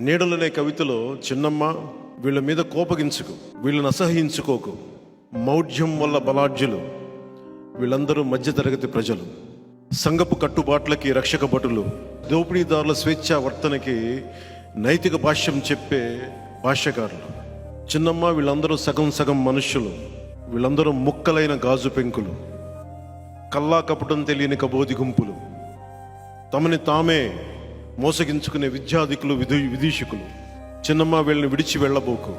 నీడలనే కవితలో చిన్నమ్మ వీళ్ళ మీద కోపగించుకు, వీళ్ళని అసహించుకోకు, మౌఢ్యం వల్ల బలాఢ్యులు, వీళ్ళందరూ మధ్యతరగతి ప్రజలు, సంఘపు కట్టుబాట్లకి రక్షక భటులు, దోపిడీదారుల స్వేచ్ఛా వర్తనకి నైతిక భాష్యం చెప్పే భాష్యకారులు. చిన్నమ్మ వీళ్ళందరూ సగం సగం మనుష్యులు, వీళ్ళందరూ ముక్కలైన గాజు పెంకులు, కల్లా కపటం తెలియని కబోది గుంపులు, తమని తామే మోసగించుకునే విద్యాధికులు, విదూషకులు. చిన్నమ్మ వీళ్ళని విడిచి వెళ్ళబోకు,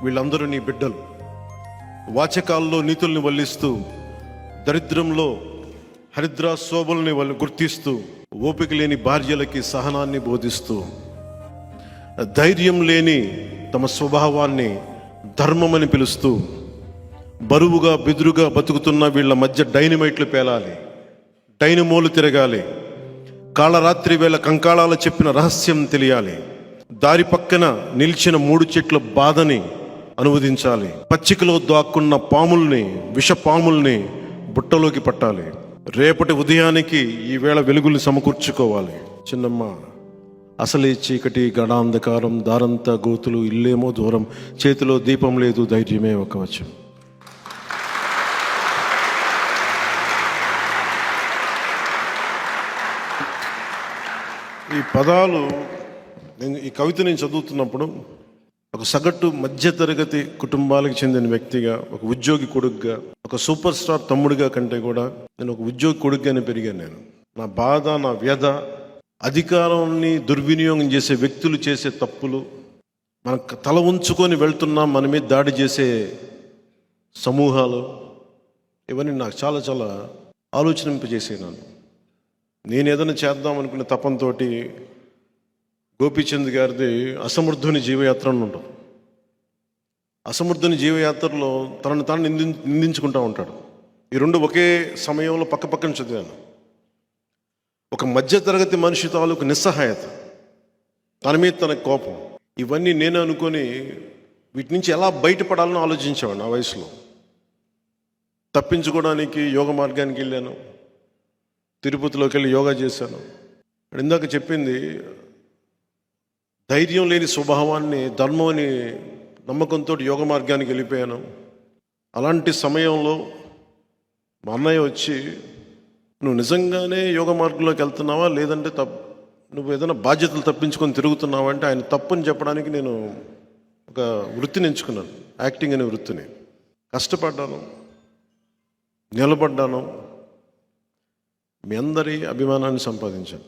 వీళ్ళందరూ నీ బిడ్డలు. వాచకాల్లో నీతుల్ని వల్లిస్తూ, దరిద్రంలో హరిద్రా శోభల్ని వాళ్ళు గుర్తిస్తూ, ఓపిక లేని భార్యలకి సహనాన్ని బోధిస్తూ, ధైర్యం లేని తమ స్వభావాన్ని ధర్మమని పిలుస్తూ, బరువుగా బెదురుగా బతుకుతున్న వీళ్ళ మధ్య డైనమైట్లు పేలాలి, డైనమోలు తిరగాలి, కాళరాత్రి వేళ కంకాళాలు చెప్పిన రహస్యం తెలియాలి, దారి పక్కన నిలిచిన 3 చెట్ల బాధని అనువదించాలి, పచ్చికలో దాక్కున్న పాముల్ని, విష పాముల్ని బుట్టలోకి పట్టాలి, రేపటి ఉదయానికి ఈ వేళ వెలుగుల్ని సమకూర్చుకోవాలి. చిన్నమ్మ అసలే చీకటి, గడాంధకారం, దారంతా గోతులు, ఇల్లేమో దూరం, చేతిలో దీపం లేదు, ధైర్యమే ఒక వచనం. ఈ పదాలు ఈ కవిత నేను చదువుతున్నప్పుడు ఒక సగటు మధ్యతరగతి కుటుంబాలకు చెందిన వ్యక్తిగా, ఒక ఉద్యోగి కొడుకుగా, ఒక సూపర్ స్టార్ తమ్ముడిగా కంటే కూడా నేను ఒక ఉద్యోగి కొడుకుగానే పెరిగాను. నేను నా బాధ, నా వ్యధ, అధికారాన్ని దుర్వినియోగం చేసే వ్యక్తులు చేసే తప్పులు, మన తల ఉంచుకొని వెళ్తున్నాం, మన మీద దాడి చేసే సమూహాలు, ఇవన్నీ నాకు చాలా చాలా ఆలోచనింపజేసేనాను. నేను ఏదైనా చేద్దాం అనుకునే తపంతో గోపీచంద్ గారిది అసమర్థుని జీవయాత్ర అని ఉంటుంది. అసమర్థుని జీవయాత్రలో తనను తాను నిందించుకుంటూ ఉంటాడు. ఈ రెండు ఒకే సమయంలో పక్క పక్కన చదివాను. ఒక మధ్యతరగతి మనిషి తాలూకు నిస్సహాయత, తన మీద తన కోపం, ఇవన్నీ నేను అనుకొని వీటి నుంచి ఎలా బయటపడాలని ఆలోచించేవాడు. నా వయసులో తప్పించుకోవడానికి యోగ మార్గానికి వెళ్ళాను, తిరుపతిలోకి వెళ్ళి యోగా చేశాను. ఇందాక చెప్పింది, ధైర్యం లేని స్వభావాన్ని ధర్మం అని నమ్మకంతో యోగ మార్గానికి వెళ్ళిపోయాను. అలాంటి సమయంలో మా అన్నయ్య వచ్చి, నువ్వు నిజంగానే యోగ మార్గంలోకి వెళ్తున్నావా, లేదంటే నువ్వు ఏదైనా బాధ్యతలు తప్పించుకొని తిరుగుతున్నావా అంటే, ఆయన తప్పని చెప్పడానికి నేను ఒక వృత్తిని ఎంచుకున్నాను, యాక్టింగ్ అనే వృత్తిని. కష్టపడ్డాను, నిలబడ్డాను, మీ అందరి అభిమానాన్ని సంపాదించాను.